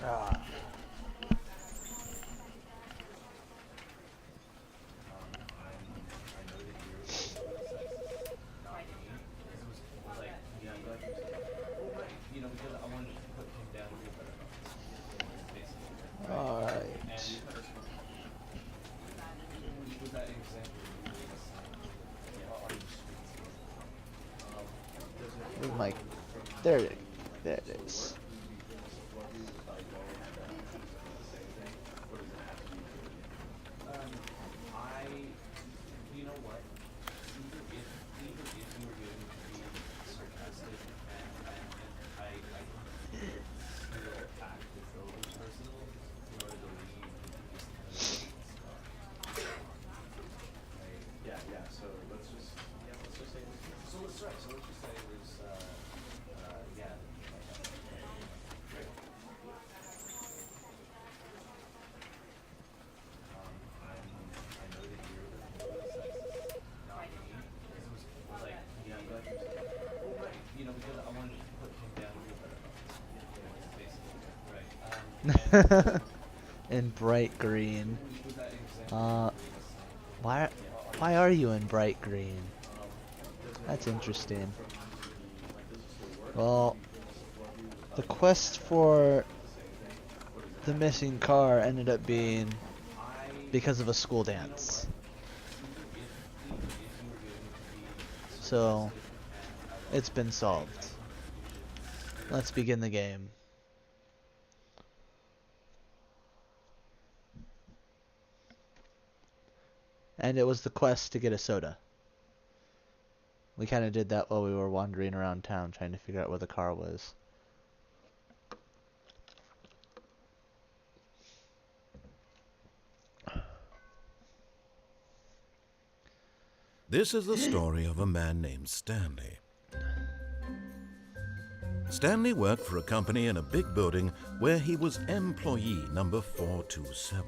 Ah. Alright. Where's my... There it is. In bright green. Why are you in bright green? That's interesting. Well, the quest for the missing car ended up being because of a school dance. So, it's been solved. Let's begin the game. And it was the quest to get a soda. We kind of did that while we were wandering around town trying to figure out where the car was. This is the story of a man named Stanley. Stanley worked for a company in a big building where he was employee number 427.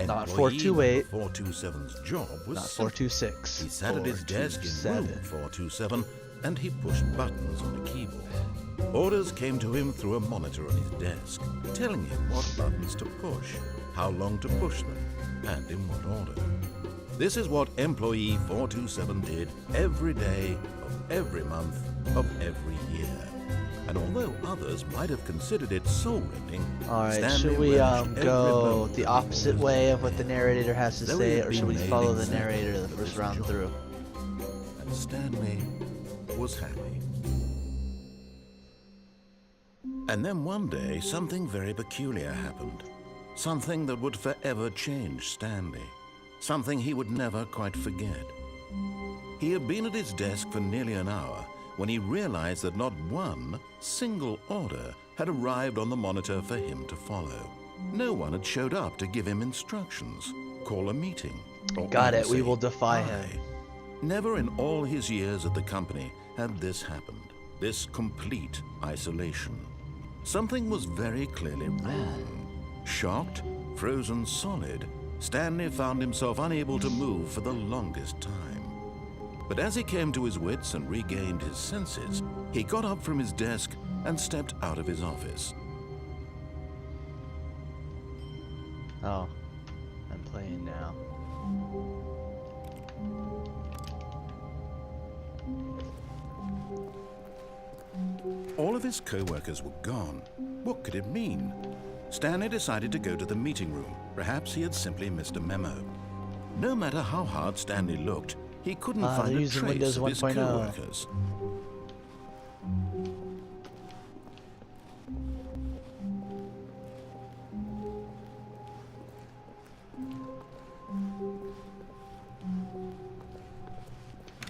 Not 428. 427's job was Not simple. 426. He sat at his desk in room 427 and he pushed buttons on a keyboard. Orders came to him through a monitor on his desk, telling him what buttons to push, how long to push them, and in what order. This is what employee 427 did every day of every month of every year. And although others might have considered it soul-rending, Alright, should we go the opposite way of what the narrator has to say, or should we follow the narrator the first round through? And Stanley was happy. And then one day, something very peculiar happened. Something that would forever change Stanley. Something he would never quite forget. He had been at his desk for nearly an hour when he realized that not one single order had arrived on the monitor for him to follow. No one had showed up to give him instructions, call a meeting, or Got it, say we will defy hi. him. Never in all his years at the company had this happened, this complete isolation. Something was very clearly wrong. Shocked, frozen solid, Stanley found himself unable to move for the longest time. But as he came to his wits and regained his senses, he got up from his desk and stepped out of his office. Oh, I'm playing now. All of his co-workers were gone. What could it mean? Stanley decided to go to the meeting room. Perhaps he had simply missed a memo. No matter how hard Stanley looked, he couldn't find a trace Windows of his 1.0. co-workers.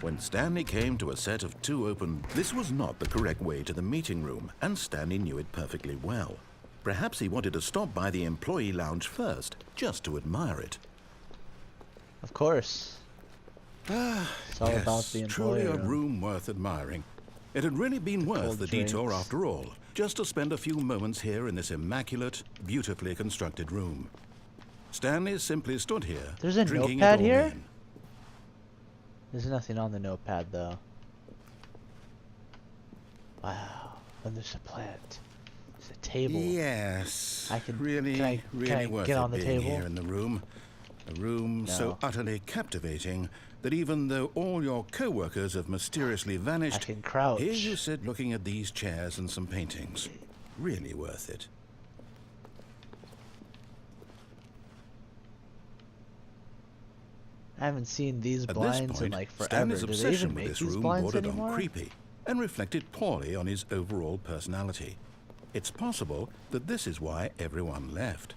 When Stanley came to a set of two open, this was not the correct way to the meeting room, and Stanley knew it perfectly well. Perhaps he wanted to stop by the employee lounge first, just to admire it. Of course. It's all about the truly employer. a room worth admiring. It had really been worth Cold the drinks. detour after all, just to spend a few moments here in this immaculate, beautifully constructed room. Stanley simply stood here, There's a drinking notepad it all here? in. There's nothing on the notepad though. Wow. when there's a plant. There's a table. Yes. I can really, can I really worth get it on the being table? here in the room. A room so No. utterly captivating that even though all your co-workers have mysteriously I vanished, can crouch. here you sit looking at these chairs and some paintings. Really worth it. I haven't seen these At this blinds in point, like forever. Stanley's Do they obsession even with make this these room blinds bordered anymore? on creepy and reflected poorly on his overall personality. It's possible that this is why everyone left.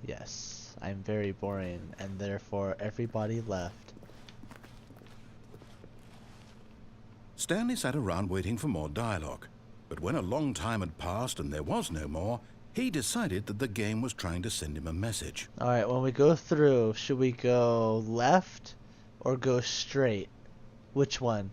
Yes, I'm very boring, and therefore everybody left. Stanley sat around waiting for more dialogue, but when a long time had passed and there was no more, he decided that the game was trying to send him a message. Alright, when we go through, should we go left or go straight? Which one?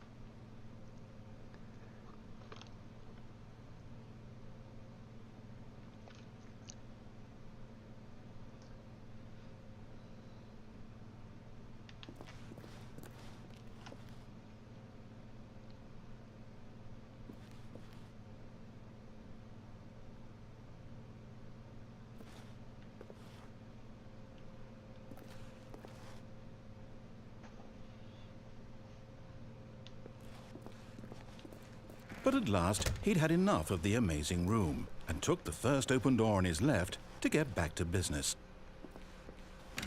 But at last, he'd had enough of the amazing room and took the first open door on his left to get back to business.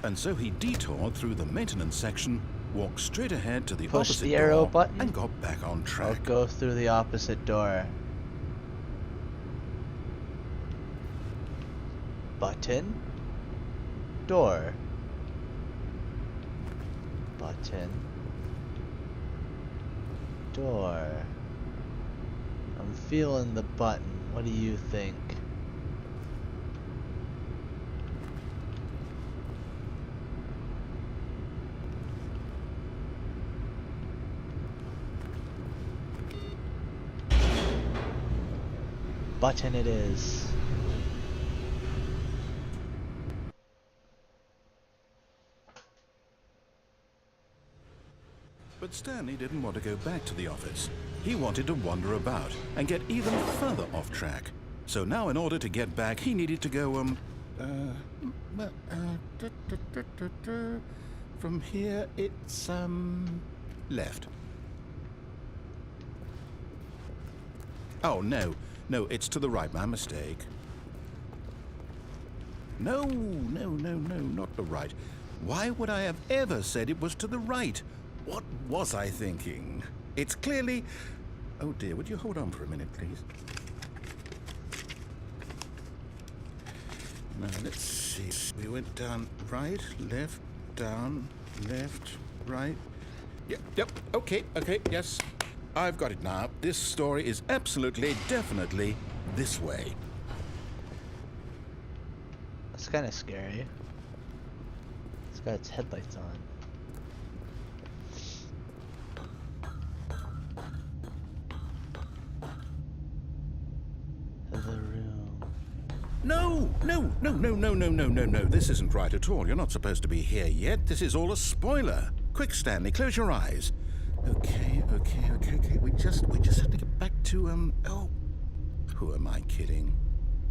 And so he detoured through the maintenance section, walked straight ahead to the Push opposite the arrow door, button? and got back on I'll track. go through the opposite door. Button. Door. Button. Door. I'm feeling the button. What do you think? Button it is. But Stanley didn't want to go back to the office. He wanted to wander about and get even further off track. So now in order to get back, he needed to go, from here it's, left. Oh, no, it's to the right, my mistake. No, not the right. Why would I have ever said it was to the right? What was I thinking? It's clearly... Oh dear, would you hold on for a minute, please? Now, let's see. We went down right, left, down, left, right. Yep, okay, yes. I've got it now. This story is absolutely, definitely this way. That's kind of scary. It's got its headlights on. The room. No. This isn't right at all. You're not supposed to be here yet. This is all a spoiler. Quick, Stanley, close your eyes. Okay. We just have to get back to, oh. Who am I kidding?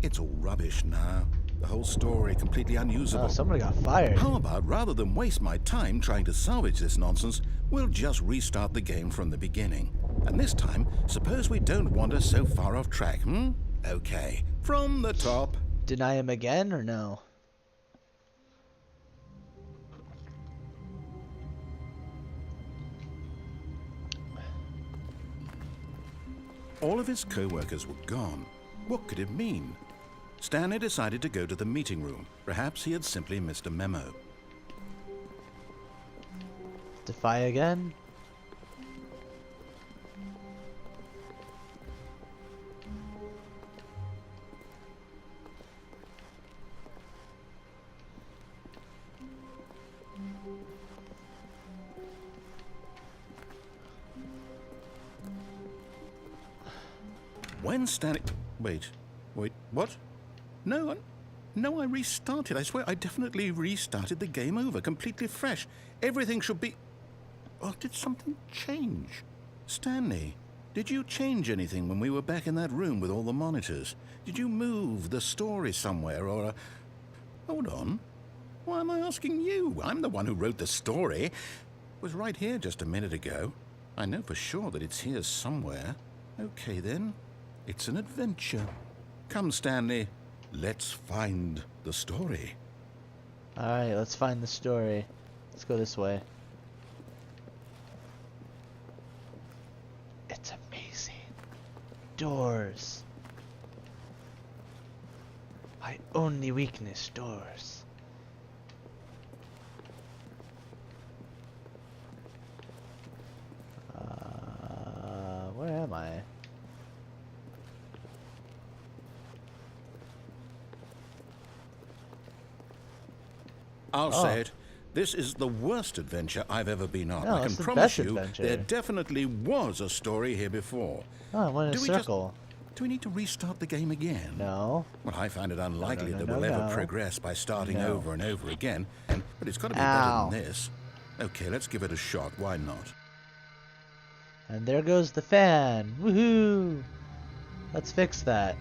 It's all rubbish now. The whole story completely unusable. Oh, somebody got fired. How about, rather than waste my time trying to salvage this nonsense, we'll just restart the game from the beginning. And this time, suppose we don't wander so far off track, Okay, from the top. Deny him again or no? All of his co-workers were gone. What could it mean? Stanley decided to go to the meeting room. Perhaps he had simply missed a memo. Defy again? When Stanley... Wait, what? No, I restarted. I swear, I definitely restarted the game over, completely fresh. Everything should be... Oh, did something change? Stanley, Did you change anything when we were back in that room with all the monitors? Did you move the story somewhere or... Hold on. Why am I asking you? I'm the one who wrote the story. It was right here just a minute ago. I know for sure that it's here somewhere. Okay then. It's an adventure. Come, Stanley. Let's find the story. Alright, let's find the story. Let's go this way. It's amazing. Doors. My only weakness, doors. Where am I? I'll say it. This is the worst adventure I've ever been on. No, I can it's the promise best you adventure. there definitely was a story here before. Oh, I went in a circle. Do we need to restart the game again? No. Well, I find it unlikely No, that no, we'll no. ever progress by starting No. over and over again. But it's got to be Ow. better than this. Okay, let's give it a shot. Why not? And there goes the fan. Woohoo! Let's fix that.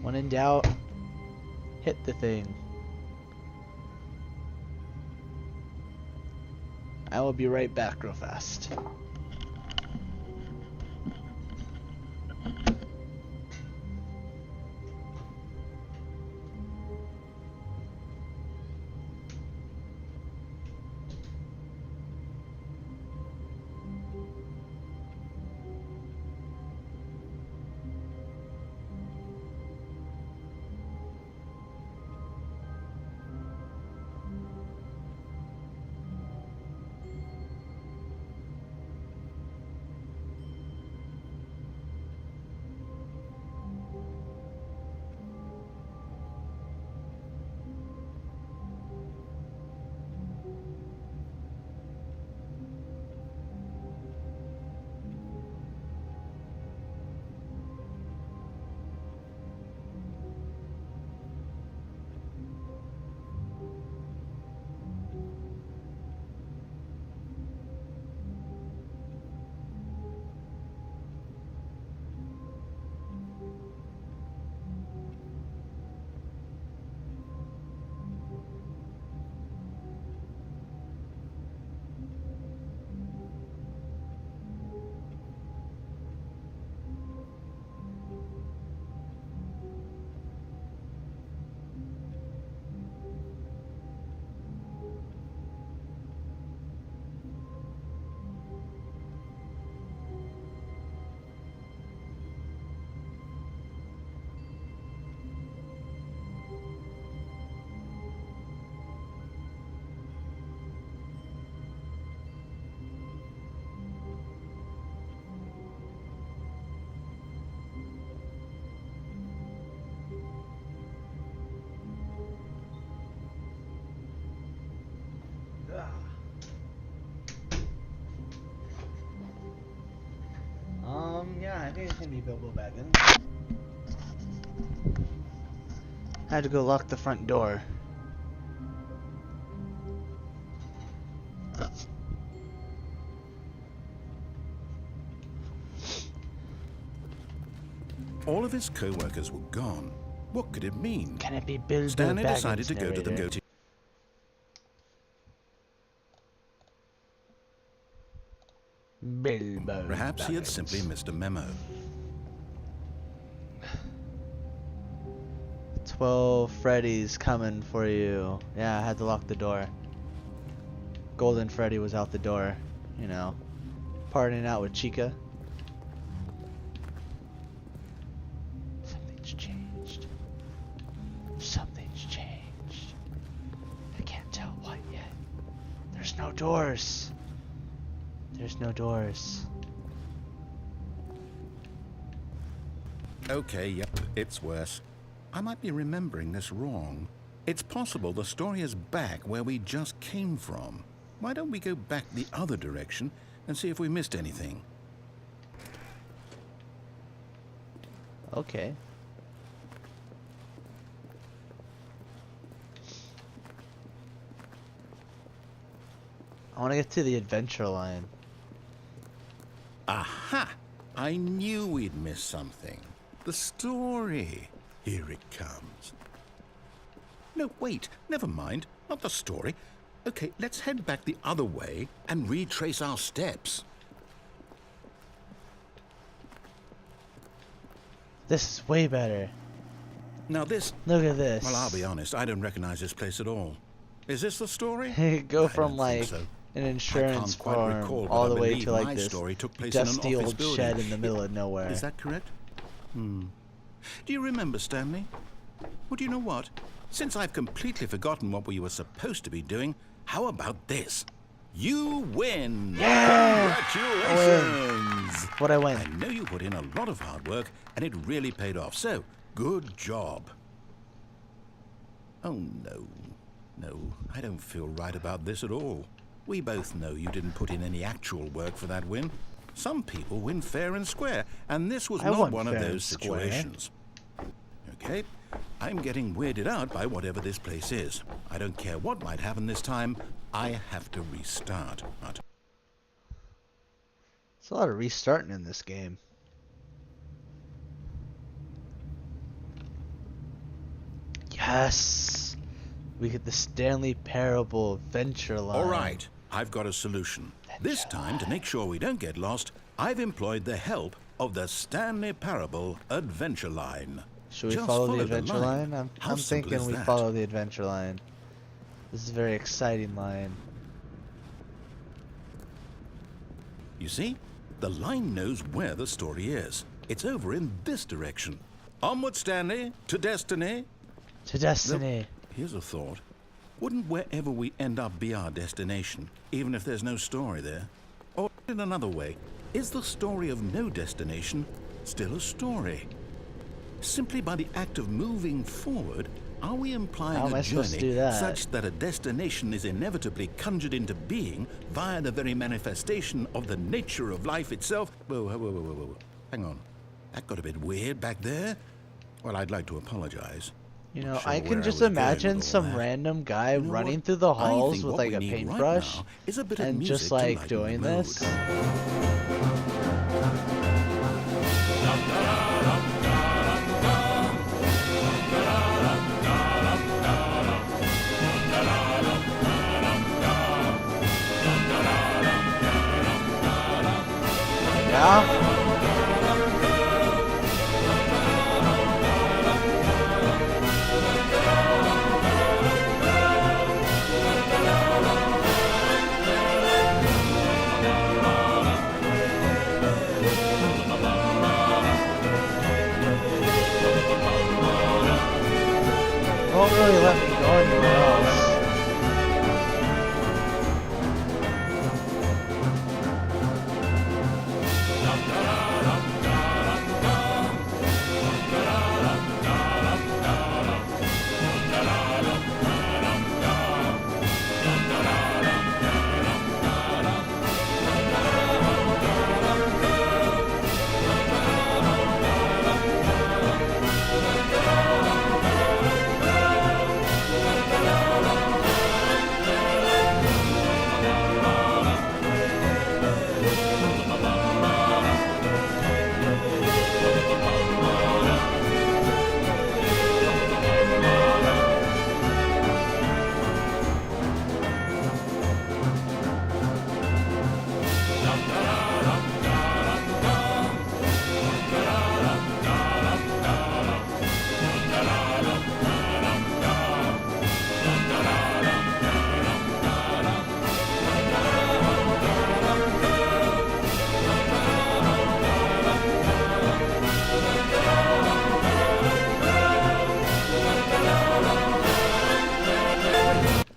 When in doubt, hit the thing. I will be right back real fast. Yeah, I think it's gonna be Bilbo Baggins. I had to go lock the front door. All of his co-workers were gone. What could it mean? Can it be Bilbo Stanley Baggins, decided to go to the narrator? goatee. Bilbo Perhaps he had Baggins. simply missed a memo. 12 Freddy's coming for you. Yeah, I had to lock the door. Golden Freddy was out the door, you know, partying out with Chica. Something's changed. Something's changed. I can't tell what yet. There's no doors. There's no doors. Okay, yep, it's worse. I might be remembering this wrong. It's possible the story is back where we just came from. Why don't we go back the other direction and see if we missed anything? Okay. want to get to the adventure line. Aha! I knew we'd miss something. The story. Here it comes. No, wait. Never mind. Not the story. Okay, let's head back the other way and retrace our steps. This is way better. Now this... Look at this. Well, I'll be honest. I don't recognize this place at all. Is this the story? Go I from don't think like so. an I insurance can't quite farm recall, but all I the way believe to like my this story took place dusty in an office old building. shed in the middle of nowhere. Is that correct? Do you remember, Stanley? Well, do you know what? Since I've completely forgotten what we were supposed to be doing, how about this? You win! Yeah! Congratulations! What'd I win? I know you put in a lot of hard work, and it really paid off. So, good job. Oh, no. No, I don't feel right about this at all. We both know you didn't put in any actual work for that win. Some people win fair and square, and this was not one of those situations. Okay, I'm getting weirded out by whatever this place is. I don't care what might happen this time. I have to restart. There's a lot of restarting in this game. Yes! We get the Stanley Parable Adventure line. All right, I've got a solution. This time, to make sure we don't get lost, I've employed the help of the Stanley Parable Adventure Line. Should we Just follow the adventure line? How I'm simple thinking is we that? follow the adventure line. This is a very exciting line. You see, the line knows where the story is. It's over in this direction. Onward, Stanley, to destiny. To destiny. Here's a thought. Wouldn't wherever we end up be our destination, even if there's no story there? Or in another way, is the story of no destination still a story? Simply by the act of moving forward, are we implying How am a I supposed to do journey that? such that a destination is inevitably conjured into being via the very manifestation of the nature of life itself? Whoa, whoa, whoa, whoa, whoa, whoa. Hang on. That got a bit weird back there. Well, I'd like to apologize. You know, Not sure I where can I just was going imagine with all some that. random guy You know running what? through the I halls think with what like we a need right paintbrush now is a bit of and music just to like lighten the doing mood. this. Yeah? Won't really let me go anywhere else.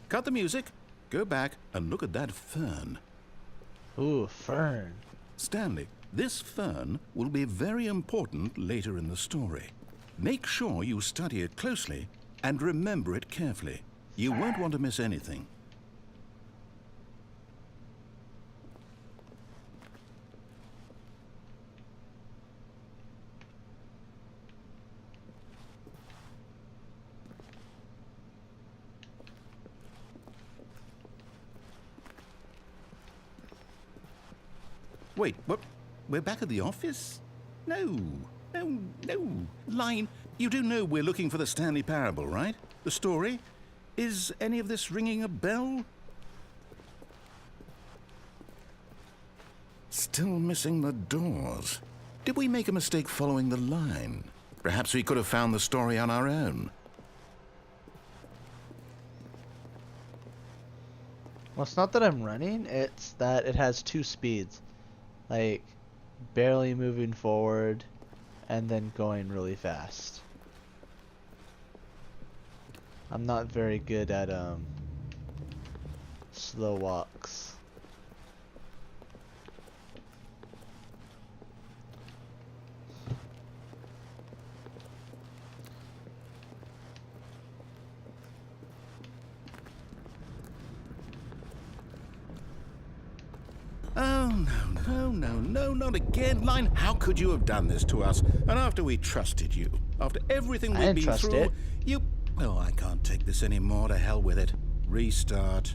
Cut the music, go back and look at that fern. Ooh, fern. Stanley, this fern will be very important later in the story. Make sure you study it closely and remember it carefully. You won't want to miss anything. Wait, what? We're back at the office? No. Line, you do know we're looking for the Stanley Parable, right? The story? Is any of this ringing a bell? Still missing the doors. Did we make a mistake following the line? Perhaps we could have found the story on our own. Well, it's not that I'm running, it's that it has two speeds. Like, barely moving forward and then going really fast. I'm not very good at slow walks. Oh, no, not again. Line, how could you have done this to us? And after we trusted you, after everything we've been through, you... Oh, I can't take this anymore. To hell with it. Restart.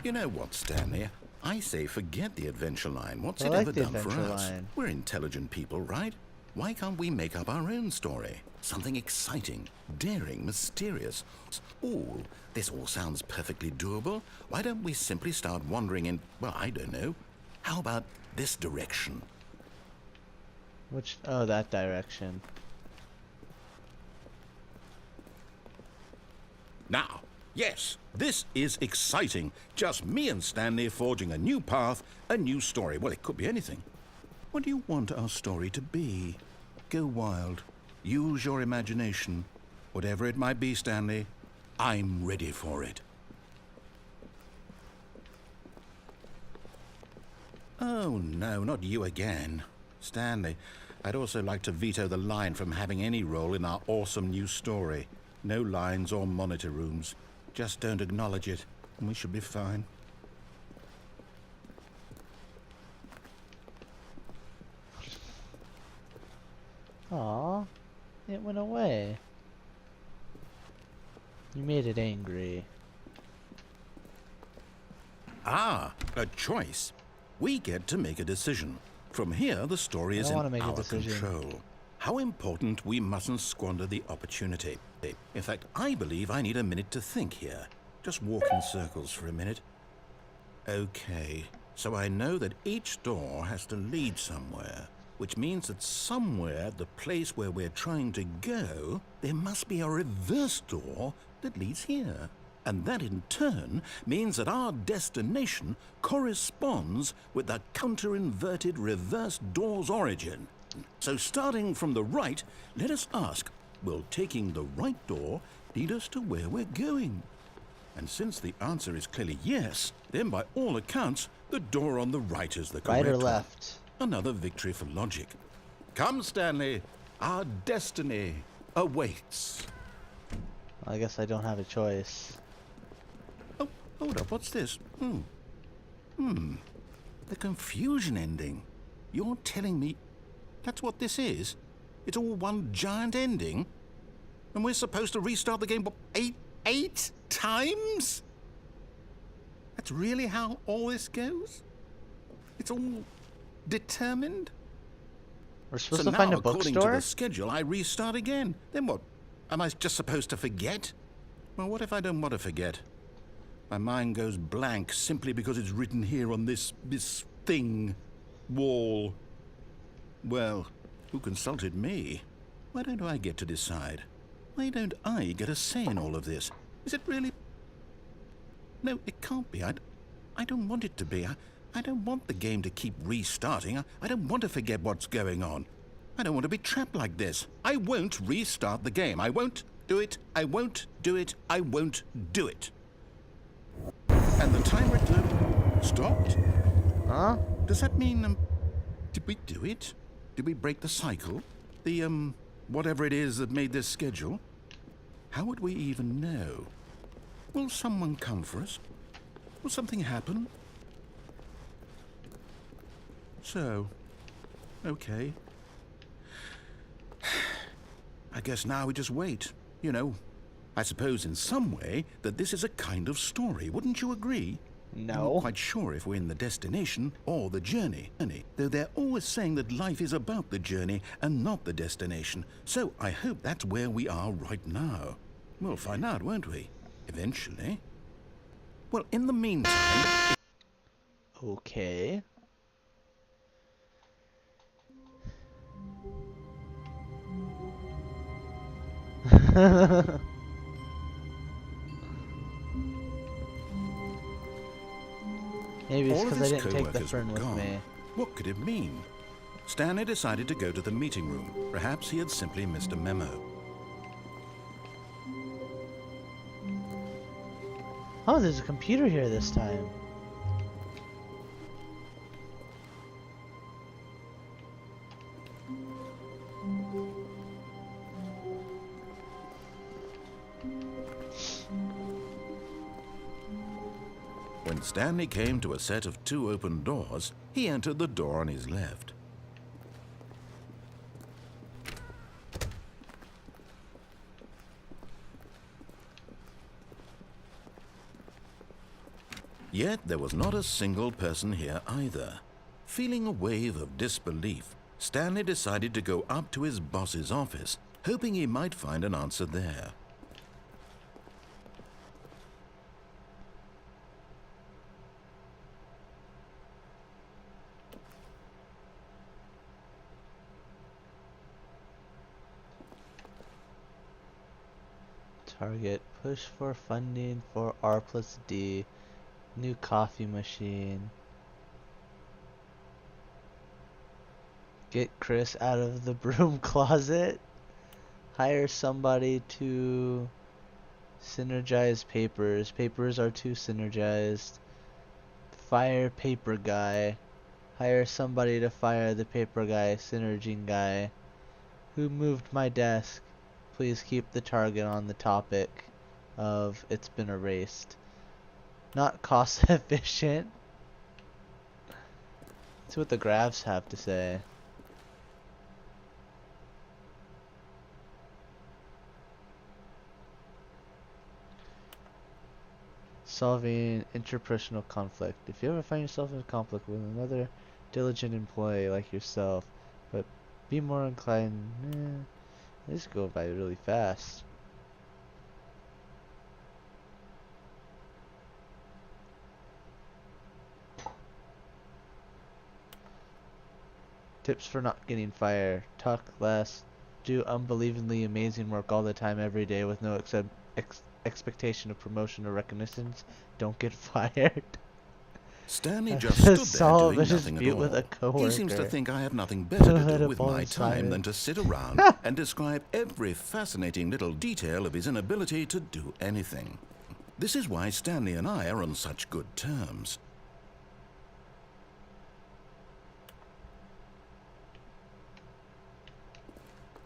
You know what, Stanley? I say forget the adventure line. What's it ever done for us? We're intelligent people, right? Why can't we make up our own story? Something exciting, daring, mysterious. Ooh, this all sounds perfectly doable. Why don't we simply start wandering in, well, I don't know. How about this direction? Which, oh, that direction. Now, yes, this is exciting. Just me and Stanley forging a new path, a new story. Well, it could be anything. What do you want our story to be? Go wild. Use your imagination. Whatever it might be, Stanley, I'm ready for it. Oh, no, not you again. Stanley, I'd also like to veto the line from having any role in our awesome new story. No lines or monitor rooms. Just don't acknowledge it, and we should be fine. Aw, it went away. You made it angry. Ah, a choice. We get to make a decision. From here, the story is in our control. How important we mustn't squander the opportunity. In fact, I believe I need a minute to think here. Just walk in circles for a minute. Okay, so I know that each door has to lead somewhere, which means that somewhere at the place where we're trying to go, there must be a reverse door that leads here. And that in turn means that our destination corresponds with the counter-inverted reverse door's origin. So starting from the right, let us ask, will taking the right door lead us to where we're going? And since the answer is clearly yes, then by all accounts, the door on the right is the correct one. Right or left? Another victory for logic. Come, Stanley, our destiny awaits. I guess I don't have a choice. Oh, hold up, what's this? The confusion ending. You're telling me that's what this is? It's all one giant ending? And we're supposed to restart the game, what, eight times? That's really how all this goes? It's all determined? We're supposed to find a bookstore? According to the schedule, I restart again. Then what? Am I just supposed to forget? Well, what if I don't want to forget? My mind goes blank simply because it's written here on this thing, wall. Well, who consulted me? Why don't I get to decide? Why don't I get a say in all of this? Is it really? No, it can't be. I don't want it to be. I don't want the game to keep restarting. I don't want to forget what's going on. I don't want to be trapped like this. I won't restart the game. I won't do it. I won't do it. I won't do it. And the timer stopped? Huh? Does that mean, did we do it? Did we break the cycle? The, whatever it is that made this schedule? How would we even know? Will someone come for us? Will something happen? So, okay. I guess now we just wait. You know, I suppose in some way that this is a kind of story. Wouldn't you agree? No. I'm not quite sure if we're in the destination or the journey, though they're always saying that life is about the journey and not the destination. So I hope that's where we are right now. We'll find out, won't we? Eventually. Well, in the meantime... Okay. Maybe it's because I didn't take the fern with me. What could it mean? Stanley decided to go to the meeting room. Perhaps he had simply missed a memo. Oh, there's a computer here this time. When Stanley came to a set of 2 open doors, he entered the door on his left. Yet there was not a single person here either. Feeling a wave of disbelief, Stanley decided to go up to his boss's office, hoping he might find an answer there. Target, push for funding for R+D, new coffee machine. Get Chris out of the broom closet. Hire somebody to synergize papers. Papers are too synergized. Fire paper guy. Hire somebody to fire the paper guy, synerging guy. Who moved my desk? Please keep the target on the topic of it's been erased. Not cost efficient. That's what the graphs have to say. Solving interpersonal conflict. If you ever find yourself in conflict with another diligent employee like yourself, but be more inclined... These go by really fast. Tips for not getting fired. Talk less. Do unbelievably amazing work all the time every day with no expectation of promotion or recognition. Don't get fired. Stanley just stood there doing nothing at all. With a coworker. He seems to think I have nothing better to do with my time than to sit around and describe every fascinating little detail of his inability to do anything. This is why Stanley and I are on such good terms.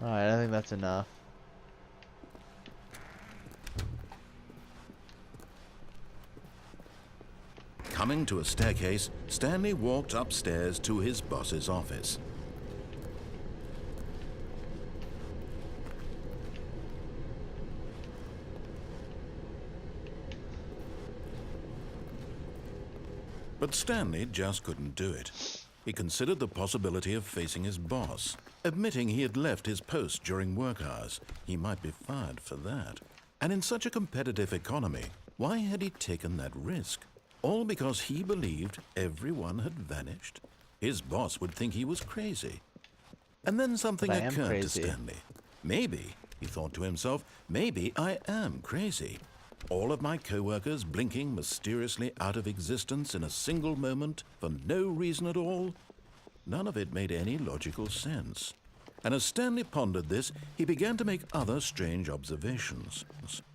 Alright, I think that's enough. Coming to a staircase, Stanley walked upstairs to his boss's office. But Stanley just couldn't do it. He considered the possibility of facing his boss, admitting he had left his post during work hours. He might be fired for that. And in such a competitive economy, why had he taken that risk? All because he believed everyone had vanished? His boss would think he was crazy. And then something occurred to Stanley. Maybe, he thought to himself, maybe I am crazy. All of my co-workers blinking mysteriously out of existence in a single moment for no reason at all? None of it made any logical sense. And as Stanley pondered this, he began to make other strange observations.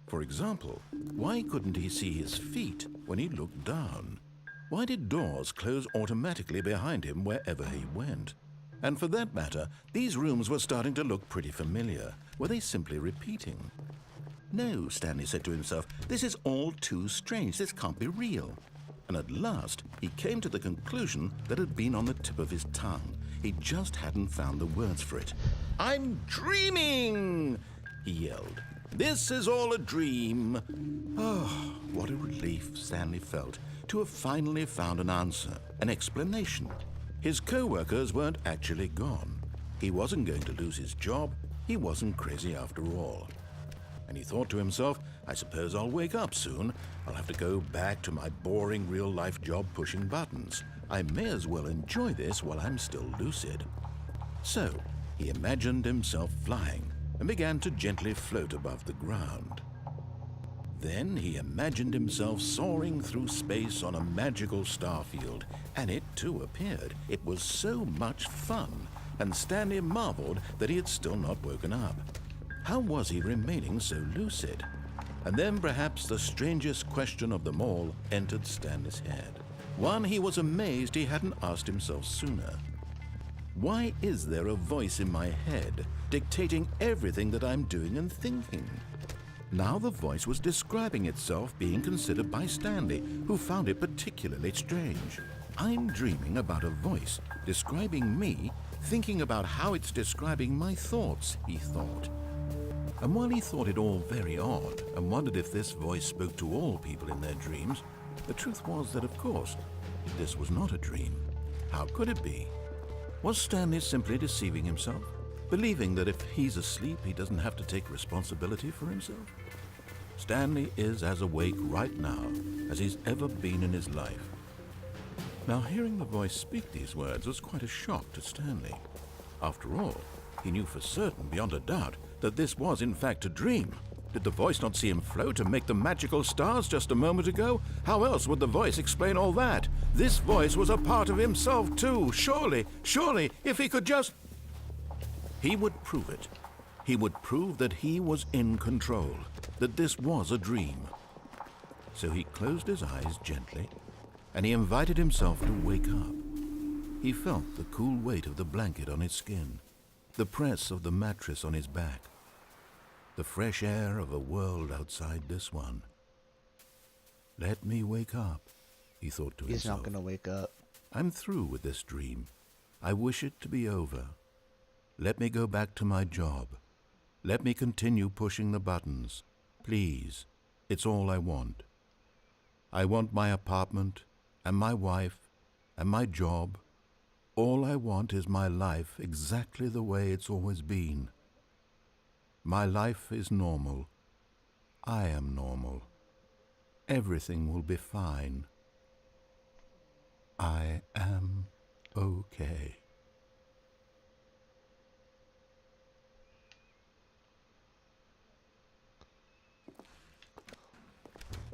For example, why couldn't he see his feet when he looked down? Why did doors close automatically behind him wherever he went? And for that matter, these rooms were starting to look pretty familiar. Were they simply repeating? No, Stanley said to himself, this is all too strange. This can't be real. And at last, he came to the conclusion that had been on the tip of his tongue. He just hadn't found the words for it. I'm dreaming, he yelled. This is all a dream. Oh, what a relief Stanley felt to have finally found an answer, an explanation. His co-workers weren't actually gone. He wasn't going to lose his job. He wasn't crazy after all. And he thought to himself, I suppose I'll wake up soon. I'll have to go back to my boring real-life job pushing buttons. I may as well enjoy this while I'm still lucid. So, he imagined himself flying and began to gently float above the ground. Then he imagined himself soaring through space on a magical starfield, and it too appeared. It was so much fun, and Stanley marveled that he had still not woken up. How was he remaining so lucid? And then perhaps the strangest question of them all entered Stanley's head. One he was amazed he hadn't asked himself sooner. Why is there a voice in my head dictating everything that I'm doing and thinking? Now the voice was describing itself being considered by Stanley, who found it particularly strange. I'm dreaming about a voice describing me, thinking about how it's describing my thoughts, he thought. And while he thought it all very odd and wondered if this voice spoke to all people in their dreams, the truth was that, of course, this was not a dream. How could it be? Was Stanley simply deceiving himself, believing that if he's asleep, he doesn't have to take responsibility for himself? Stanley is as awake right now as he's ever been in his life. Now, hearing the voice speak these words was quite a shock to Stanley. After all, he knew for certain, beyond a doubt, that this was in fact a dream. Did the voice not see him float and make the magical stars just a moment ago? How else would the voice explain all that? This voice was a part of himself too. Surely, if he could just... He would prove it. He would prove that he was in control, that this was a dream. So he closed his eyes gently, and he invited himself to wake up. He felt the cool weight of the blanket on his skin, the press of the mattress on his back, the fresh air of a world outside this one. Let me wake up, he thought to himself. He's not going to wake up. I'm through with this dream. I wish it to be over. Let me go back to my job. Let me continue pushing the buttons. Please, it's all I want. I want my apartment and my wife and my job. All I want is my life exactly the way it's always been. My life is normal. I am normal. Everything will be fine. I am okay.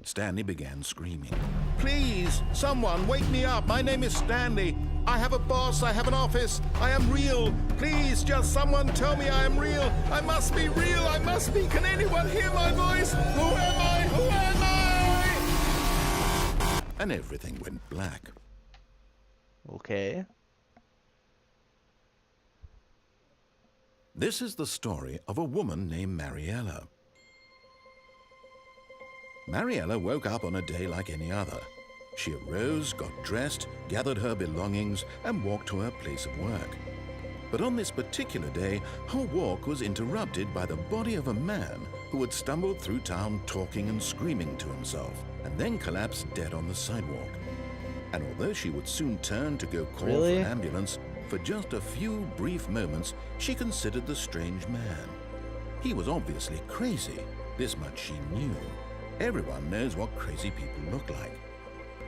Stanley began screaming. Please, someone, wake me up. My name is Stanley. I have a boss. I have an office. I am real. Please, just someone tell me I am real. I must be real. I must be. Can anyone hear my voice? Who am I? Who am I? And everything went black. Okay. This is the story of a woman named Mariella. Mariella woke up on a day like any other. She arose, got dressed, gathered her belongings, and walked to her place of work. But on this particular day, her walk was interrupted by the body of a man who had stumbled through town talking and screaming to himself, and then collapsed dead on the sidewalk. And although she would soon turn to go call for an ambulance, for just a few brief moments, she considered the strange man. He was obviously crazy. This much she knew. Everyone knows what crazy people look like.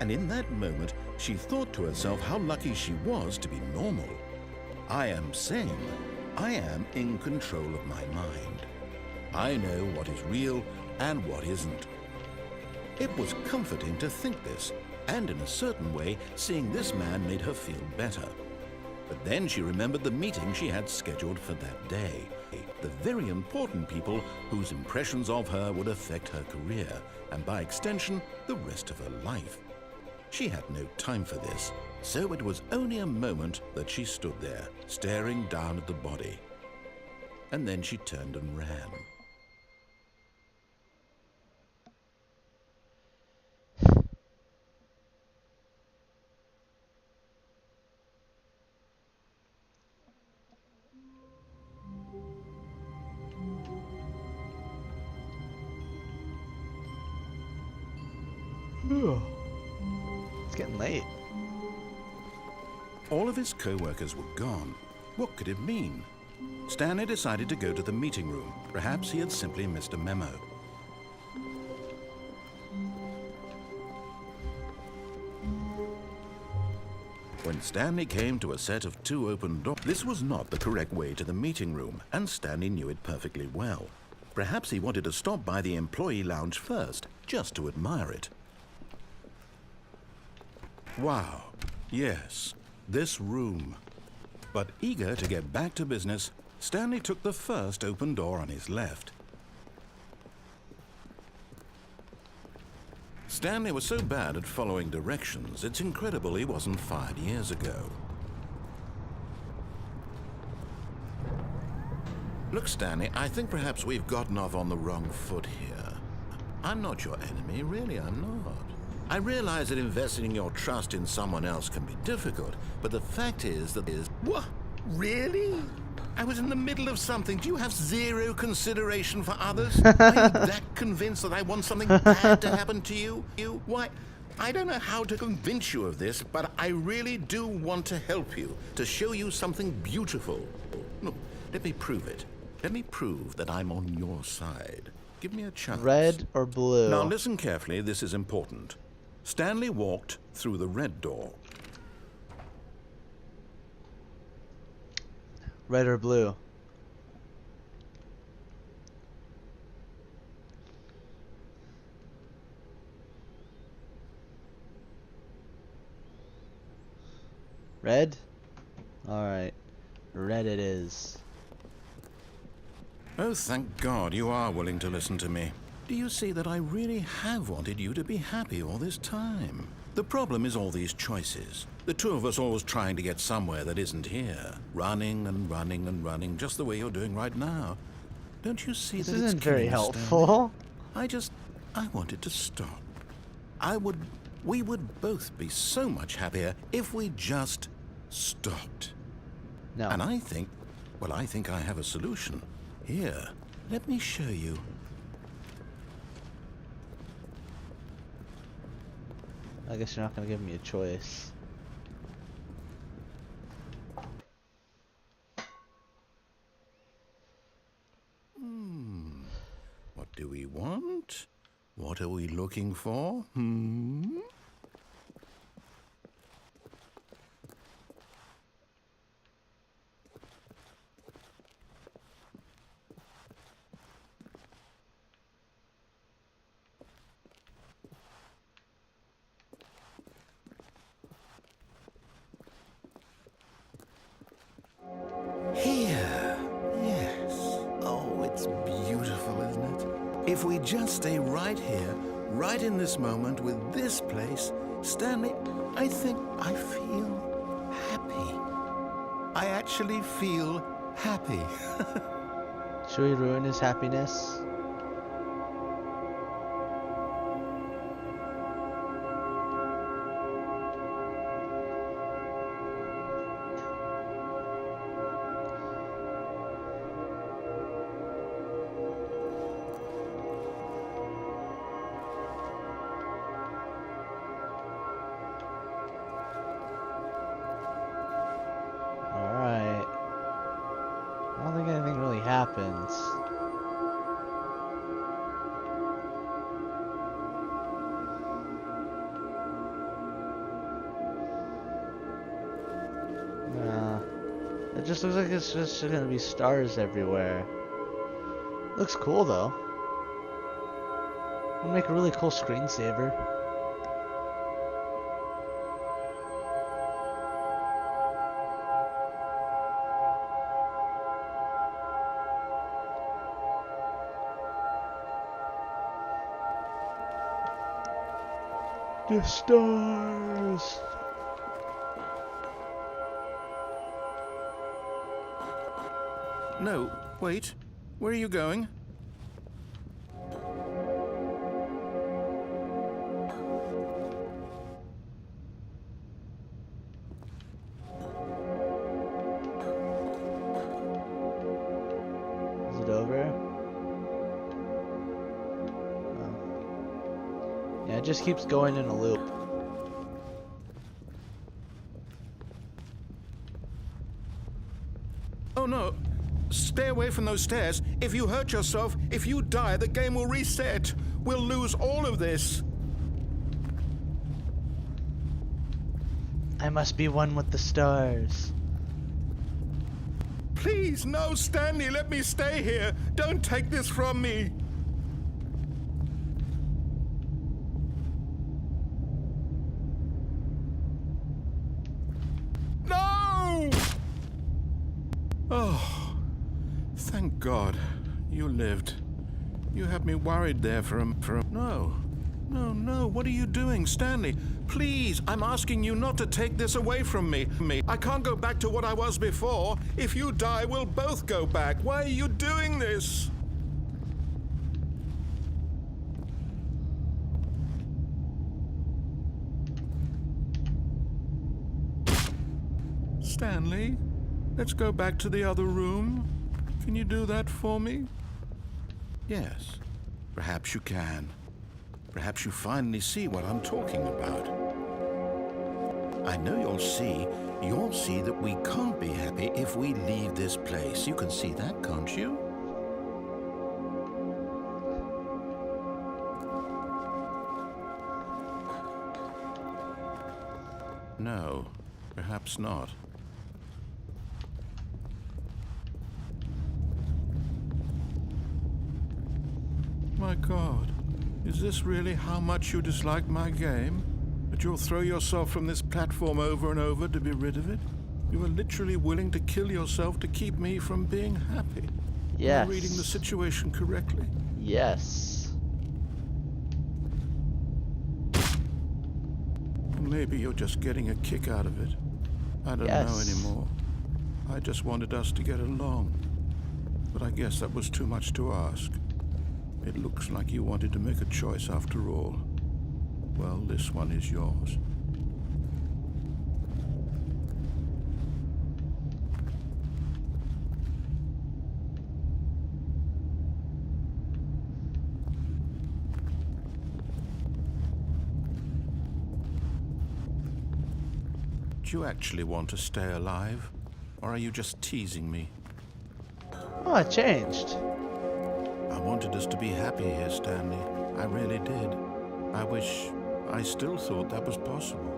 And in that moment, she thought to herself how lucky she was to be normal. I am sane. I am in control of my mind. I know what is real and what isn't. It was comforting to think this, and in a certain way, seeing this man made her feel better. But then she remembered the meeting she had scheduled for that day. The very important people whose impressions of her would affect her career, and by extension, the rest of her life. She had no time for this, so it was only a moment that she stood there, staring down at the body. And then she turned and ran. It's getting late. All of his co-workers were gone. What could it mean? Stanley decided to go to the meeting room. Perhaps he had simply missed a memo. When Stanley came to a set of 2 open doors, this was not the correct way to the meeting room, and Stanley knew it perfectly well. Perhaps he wanted to stop by the employee lounge first, just to admire it. Wow, yes, this room. But eager to get back to business, Stanley took the first open door on his left. Stanley was so bad at following directions, it's incredible he wasn't fired years ago. Look, Stanley, I think perhaps we've gotten off on the wrong foot here. I'm not your enemy, really, I'm not. I realize that investing your trust in someone else can be difficult, but the fact is that What? Really? I was in the middle of something. Do you have zero consideration for others? Are you that convinced that I want something bad to happen to you? Why, I don't know how to convince you of this, but I really do want to help you, to show you something beautiful. Look, let me prove it. Let me prove that I'm on your side. Give me a chance. Red or blue? Now listen carefully, this is important. Stanley walked through the red door. Red or blue? Red? Alright. Red it is. Oh, thank God you are willing to listen to me. Do you see that I really have wanted you to be happy all this time? The problem is all these choices. The two of us always trying to get somewhere that isn't here. Running and running and running, just the way you're doing right now. Don't you see This that it's isn't very killing us, helpful. Stanley? I wanted to stop. We would both be so much happier if we just stopped. No. And I think I have a solution. Here, let me show you. I guess you're not gonna give me a choice. What do we want? What are we looking for? Here. Yes. Oh, it's beautiful, isn't it? If we just stay right here, right in this moment with this place, Stanley, I think I feel happy. I actually feel happy. Should we ruin his happiness? Alright. I don't think anything really happens. It just looks like it's just gonna be stars everywhere. Looks cool though. It'll make a really cool screensaver. The stars. No, wait. Where are you going? Is it over? Yeah, it just keeps going in a loop. Oh no! Stay away from those stairs. If you hurt yourself, if you die, the game will reset. We'll lose all of this. I must be one with the stars. Please, no, Stanley, let me stay here. Don't take this from me. No! Oh, thank God you lived. You had me worried there for a... No. No, what are you doing, Stanley? Please, I'm asking you not to take this away from me. I can't go back to what I was before. If you die, we'll both go back. Why are you doing this? Stanley, let's go back to the other room. Can you do that for me? Yes, perhaps you can. Perhaps you finally see what I'm talking about. I know you'll see that we can't be happy if we leave this place. You can see that, can't you? No, perhaps not. My God. Is this really how much you dislike my game? That you'll throw yourself from this platform over and over to be rid of it? You are literally willing to kill yourself to keep me from being happy. Yes. Am I reading the situation correctly? Yes. Maybe you're just getting a kick out of it. I don't know anymore. I just wanted us to get along. But I guess that was too much to ask. It looks like you wanted to make a choice after all. Well, this one is yours. Do you actually want to stay alive? Or are you just teasing me? Oh, it changed. I wanted us to be happy here, Stanley. I really did. I wish I still thought that was possible.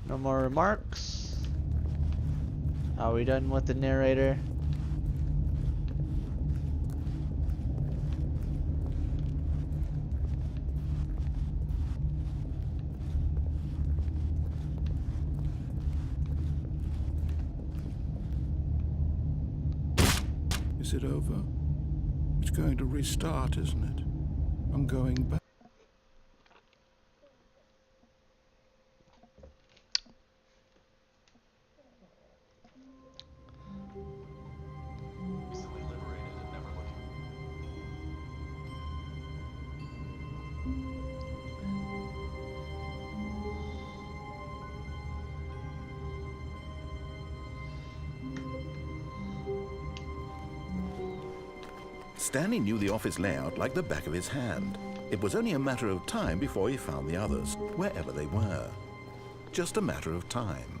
No more remarks. Are we done with the narrator? Is it over? It's going to restart, isn't it? I'm going back. Stanley knew the office layout like the back of his hand. It was only a matter of time before he found the others, wherever they were. Just a matter of time.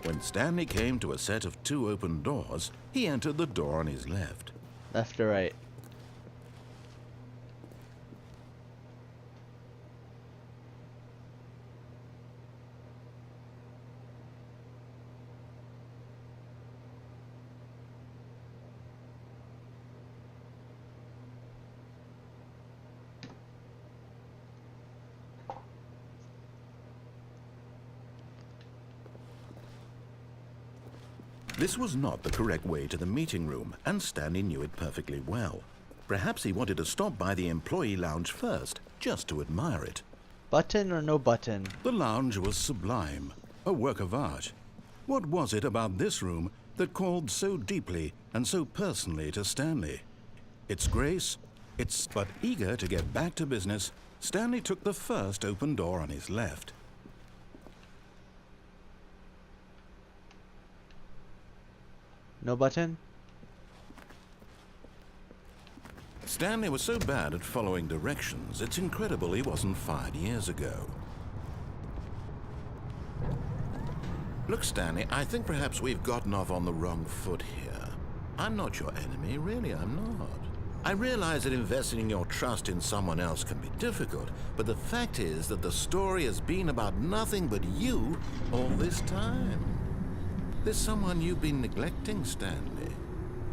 When Stanley came to a set of 2 open doors, he entered the door on his left. Left or right? This was not the correct way to the meeting room, and Stanley knew it perfectly well. Perhaps he wanted to stop by the employee lounge first, just to admire it. Button or no button? The lounge was sublime, a work of art. What was it about this room that called so deeply and so personally to Stanley? Its grace, its but eager to get back to business, Stanley took the first open door on his left. No button? Stanley was so bad at following directions, it's incredible he wasn't fired years ago. Look, Stanley, I think perhaps we've gotten off on the wrong foot here. I'm not your enemy, really, I'm not. I realize that investing your trust in someone else can be difficult, but the fact is that the story has been about nothing but you all this time. There's someone you've been neglecting, Stanley.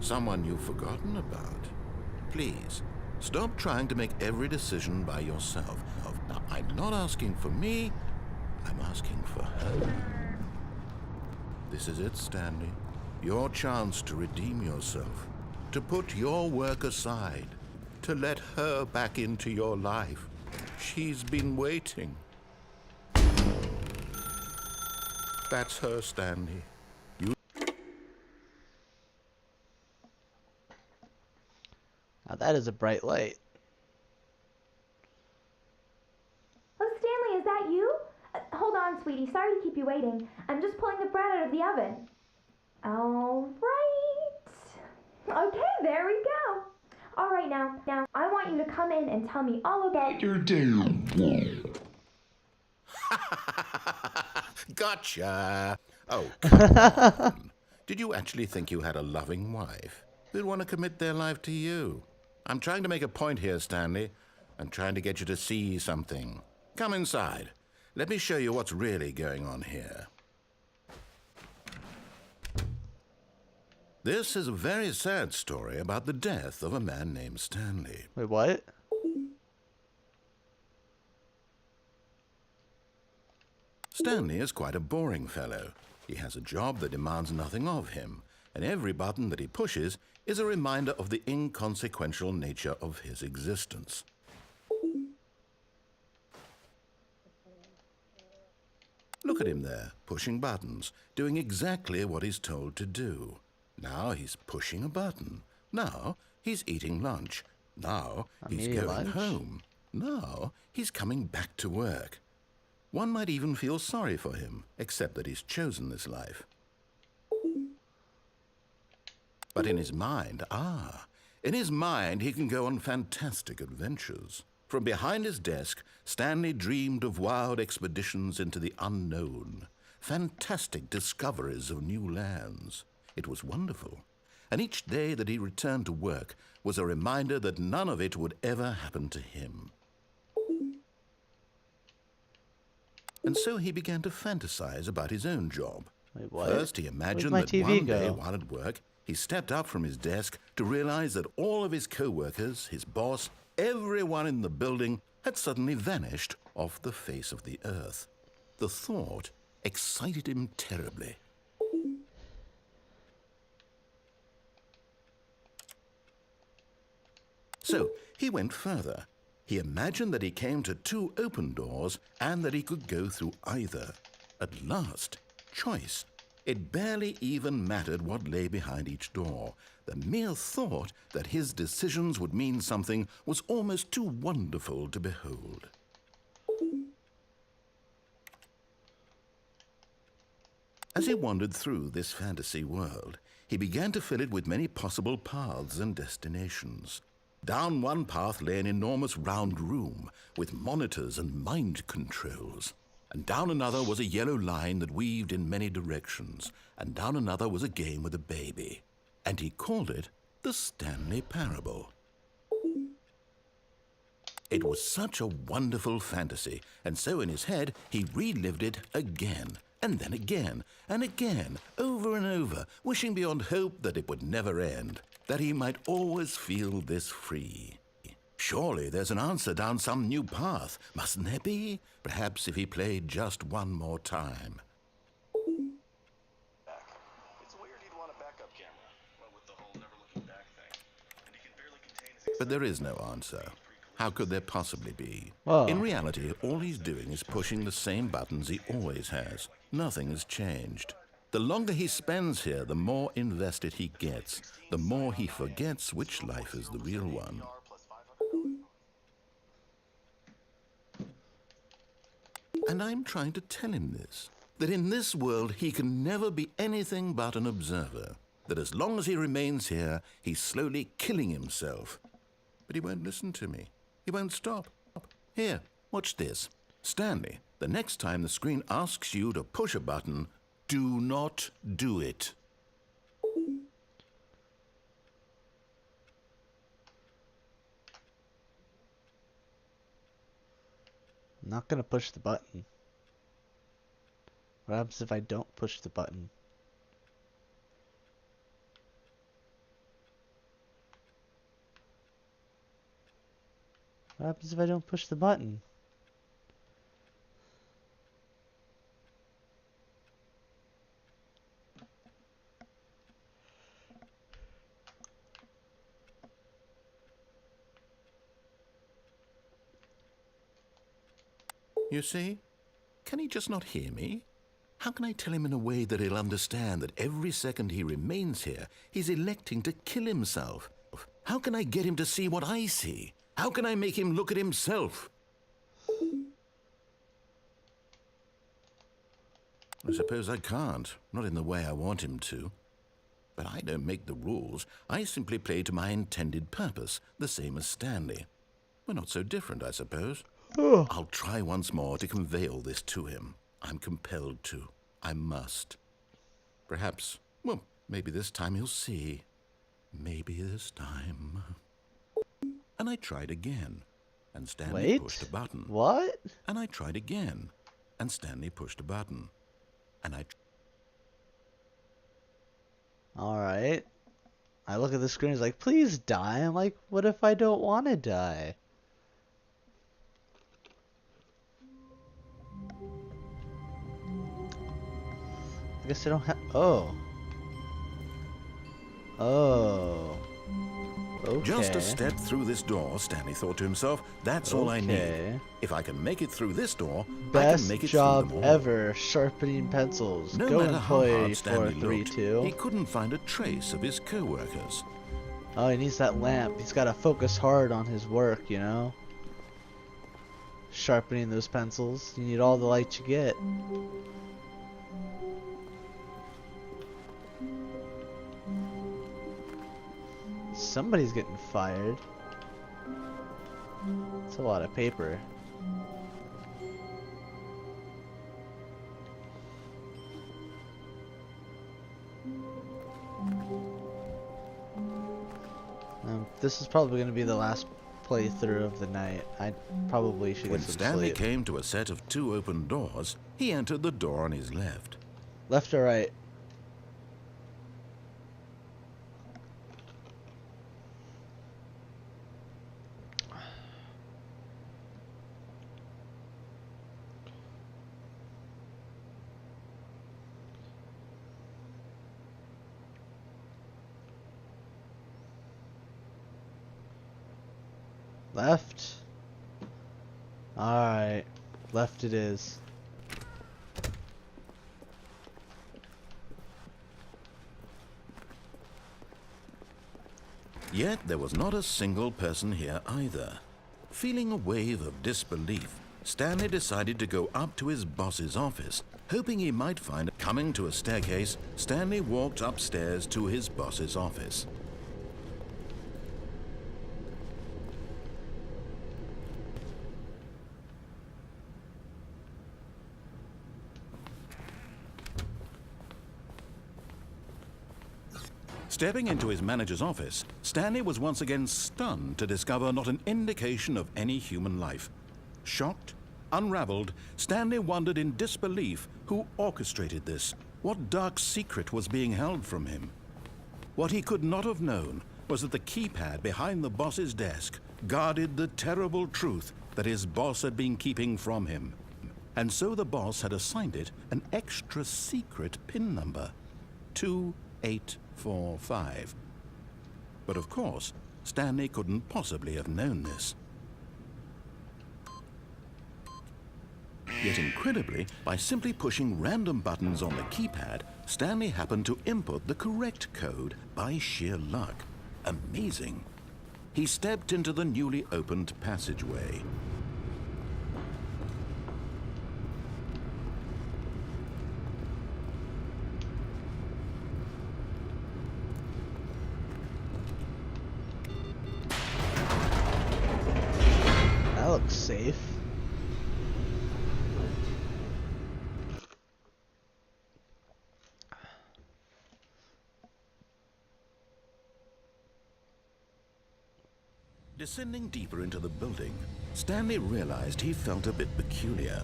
Someone you've forgotten about. Please, stop trying to make every decision by yourself. Now, I'm not asking for me, I'm asking for her. This is it, Stanley. Your chance to redeem yourself, to put your work aside, to let her back into your life. She's been waiting. That's her, Stanley. Now that is a bright light. Oh, Stanley, is that you? Hold on, sweetie. Sorry to keep you waiting. I'm just pulling the bread out of the oven. All right. Okay, there we go. All right, now, I want you to come in and tell me all about your day. Gotcha. Oh, come on. Did you actually think you had a loving wife who'd want to commit their life to you? I'm trying to make a point here, Stanley. I'm trying to get you to see something. Come inside. Let me show you what's really going on here. This is a very sad story about the death of a man named Stanley. Wait, what? Stanley is quite a boring fellow. He has a job that demands nothing of him, and every button that he pushes is a reminder of the inconsequential nature of his existence. Look at him there, pushing buttons, doing exactly what he's told to do. Now he's pushing a button. Now he's eating lunch. Now he's going home. Now he's coming back to work. One might even feel sorry for him, except that he's chosen this life. But in his mind, he can go on fantastic adventures. From behind his desk, Stanley dreamed of wild expeditions into the unknown, fantastic discoveries of new lands. It was wonderful, and each day that he returned to work was a reminder that none of it would ever happen to him. And so he began to fantasize about his own job. Wait, what? First, he imagined that one day while at work, he stepped up from his desk to realize that all of his co-workers, his boss, everyone in the building had suddenly vanished off the face of the earth. The thought excited him terribly. So he went further. He imagined that he came to two open doors and that he could go through either. At last, choice. It barely even mattered what lay behind each door. The mere thought that his decisions would mean something was almost too wonderful to behold. As he wandered through this fantasy world, he began to fill it with many possible paths and destinations. Down one path lay an enormous round room with monitors and mind controls. And down another was a yellow line that weaved in many directions. And down another was a game with a baby. And he called it the Stanley Parable. It was such a wonderful fantasy, and so in his head he relived it again, and then again, and again, over and over, wishing beyond hope that it would never end, that he might always feel this free. Surely there's an answer down some new path, mustn't there be? Perhaps if he played just one more time. It's weird he'd want a backup camera. Well, with the whole never looking back thing. And he can barely contain his But there is no answer. How could there possibly be? Whoa. In reality, all he's doing is pushing the same buttons he always has. Nothing has changed. The longer he spends here, the more invested he gets, the more he forgets which life is the real one. And I'm trying to tell him this, that in this world he can never be anything but an observer, that as long as he remains here, he's slowly killing himself. But he won't listen to me. He won't stop. Here, watch this. Stanley, the next time the screen asks you to push a button, do not do it. I'm not gonna push the button. What happens if I don't push the button? What happens if I don't push the button? You see? Can he just not hear me? How can I tell him in a way that he'll understand that every second he remains here, he's electing to kill himself? How can I get him to see what I see? How can I make him look at himself? I suppose I can't, not in the way I want him to. But I don't make the rules. I simply play to my intended purpose, the same as Stanley. We're not so different, I suppose. I'll try once more to convey all this to him. I'm compelled to. I must. Perhaps, well, maybe this time he'll see. Maybe this time. And I tried again, and Stanley pushed a button. What? And I tried again, and Stanley pushed a button. And Alright. I look at the screen, it's like, please die. I'm like, what if I don't want to die? I guess I don't have... Oh. Oh. Okay. just a step through this door, Stanley thought to himself. That's all I need. If I can make it through this door, I can make it through them all. Best job ever, sharpening pencils. No Go matter how employee hard Stanley looked, 432. he couldn't find a trace of his co-workers. Oh, he needs that lamp. He's got to focus hard on his work, you know? Sharpening those pencils. You need all the light you get. Somebody's getting fired. It's a lot of paper. This is probably going to be the last playthrough of the night. I probably should When get some Stanley sleep. came to a set of 2 open doors, he entered the door on his left. Left or right? Left? Alright. Left it is. Yet there was not a single person here either. Feeling a wave of disbelief, Stanley decided to go up to his boss's office, hoping he might find... Coming to a staircase, Stanley walked upstairs to his boss's office. Stepping into his manager's office, Stanley was once again stunned to discover not an indication of any human life. Shocked, unraveled, Stanley wondered in disbelief who orchestrated this, what dark secret was being held from him. What he could not have known was that the keypad behind the boss's desk guarded the terrible truth that his boss had been keeping from him. And so the boss had assigned it an extra secret PIN number, 2845. But of course, Stanley couldn't possibly have known this. Yet incredibly, by simply pushing random buttons on the keypad, Stanley happened to input the correct code by sheer luck. Amazing. He stepped into the newly opened passageway. looks safe. Descending deeper into the building, Stanley realized he felt a bit peculiar.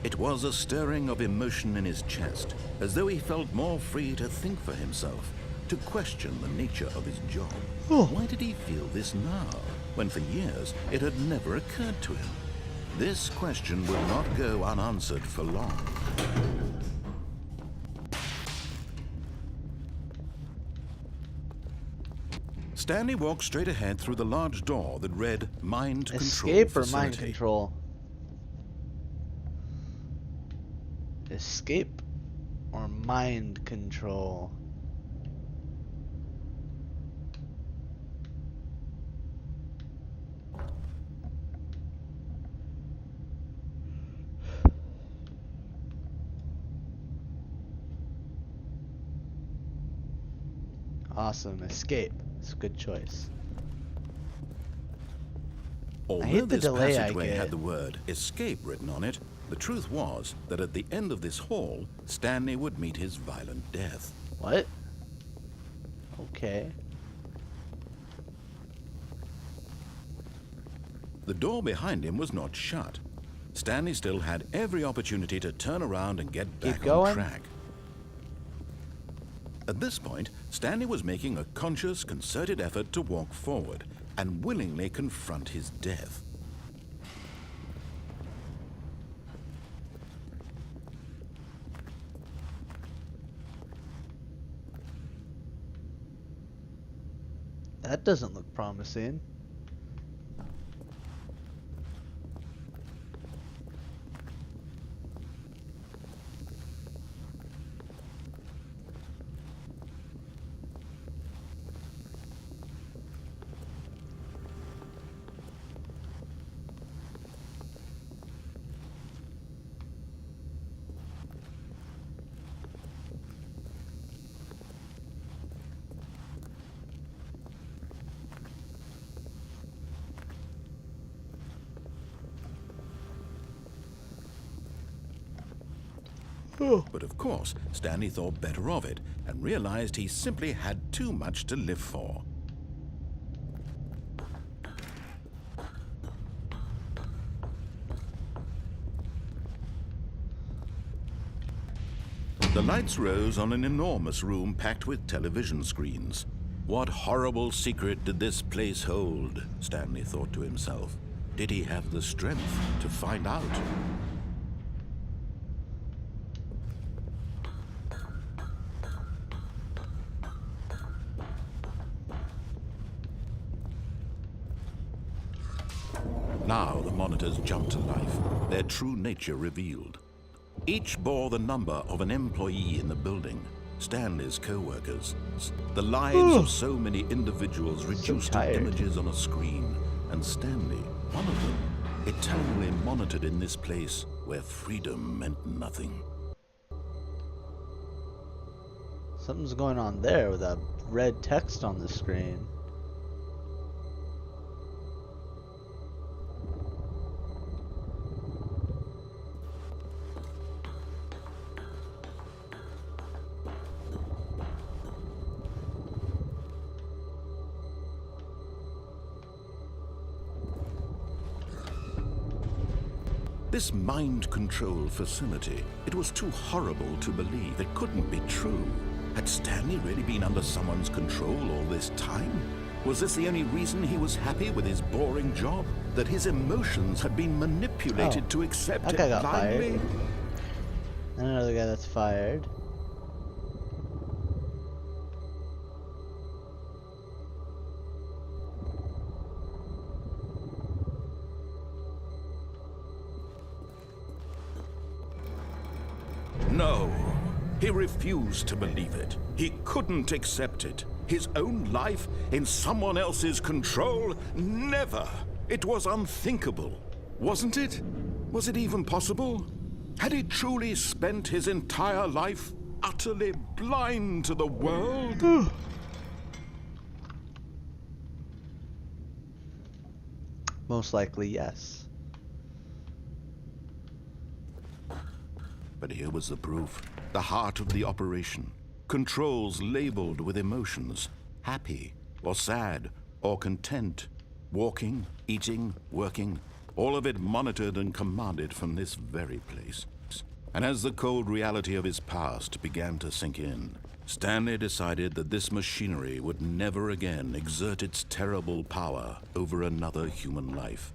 It was a stirring of emotion in his chest, as though he felt more free to think for himself, to question the nature of his job. Why did he feel this now, when for years it had never occurred to him? This question would not go unanswered for long. Stanley walked straight ahead through the large door that read Mind Control Escape or Facility. mind control? Escape or mind control? Awesome, escape. It's a good choice. Although hate the this delay I passageway get. had the word escape written on it, the truth was that at the end of this hall, Stanley would meet his violent death. What? Okay. The door behind him was not shut. Stanley still had every opportunity to turn around and get back on track. At this point, Stanley was making a conscious, concerted effort to walk forward and willingly confront his death. That doesn't look promising. But of course, Stanley thought better of it and realized he simply had too much to live for. The lights rose on an enormous room packed with television screens. What horrible secret did this place hold? Stanley thought to himself. Did he have the strength to find out? Now the monitors jumped to life, their true nature revealed. Each bore the number of an employee in the building, Stanley's co-workers. The lives of so many individuals reduced to images on a screen, and Stanley, one of them, eternally monitored in this place where freedom meant nothing. Something's going on there with that red text on the screen. This mind control facility, it was too horrible to believe. It couldn't be true. Had Stanley really been under someone's control all this time? Was this the only reason he was happy with his boring job? That his emotions had been manipulated to accept that it guy got blindly? fired. And another guy that's fired. No, he refused to believe it. He couldn't accept it. His own life in someone else's control? Never! It was unthinkable. Wasn't it? Was it even possible? Had he truly spent his entire life utterly blind to the world? Most likely, yes. But here was the proof. The heart of the operation. Controls labeled with emotions. Happy, or sad, or content. Walking, eating, working. All of it monitored and commanded from this very place. And as the cold reality of his past began to sink in, Stanley decided that this machinery would never again exert its terrible power over another human life.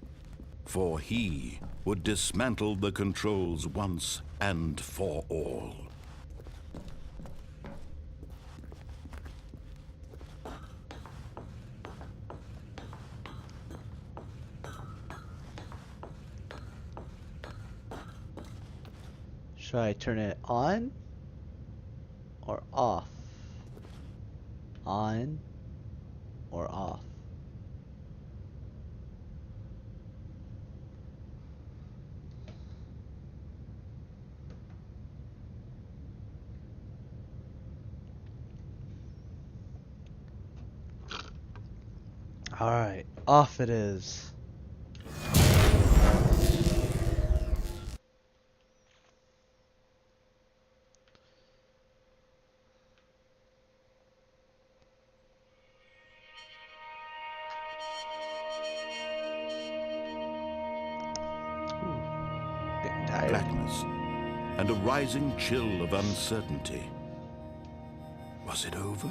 For he would dismantle the controls once and for all. Should I turn it on or off? On or off? Alright, off it is. Getting tired. Blackness and a rising chill of uncertainty. Was it over?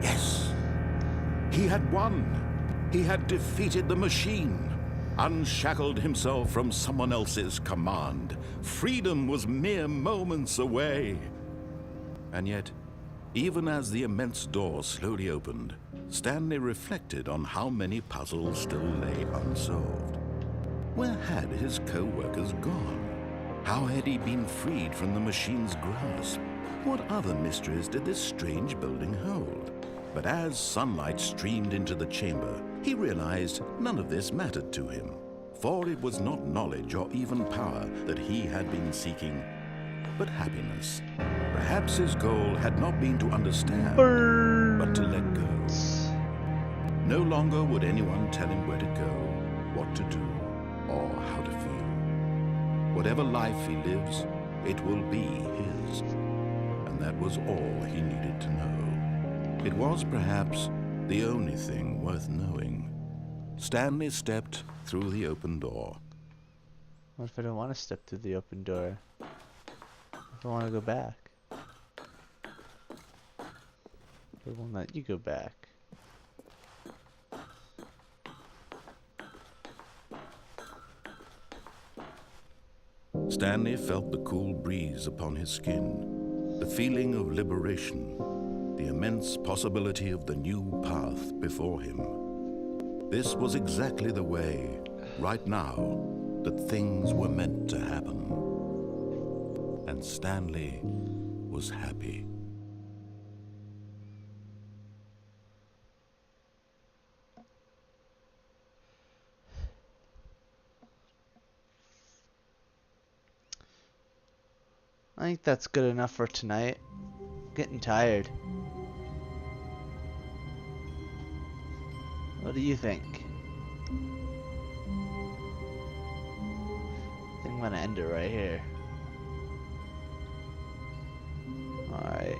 Yes. He had won. He had defeated the machine. Unshackled himself from someone else's command. Freedom was mere moments away. And yet, even as the immense door slowly opened, Stanley reflected on how many puzzles still lay unsolved. Where had his co-workers gone? How had he been freed from the machine's grasp? What other mysteries did this strange building hold? But as sunlight streamed into the chamber, he realized none of this mattered to him. For it was not knowledge or even power that he had been seeking, but happiness. Perhaps his goal had not been to understand, but to let go. No longer would anyone tell him where to go, what to do, or how to feel. Whatever life he lives, it will be his. And that was all he needed to know. It was perhaps the only thing worth knowing. Stanley stepped through the open door. What if I don't want to step through the open door? If I want to go back? It won't let you go back. Stanley felt the cool breeze upon his skin, the feeling of liberation, the immense possibility of the new path before him. This was exactly the way, right now, that things were meant to happen. And Stanley was happy. I think that's good enough for tonight. Getting tired. What do you think? I think I'm gonna end it right here. Alright.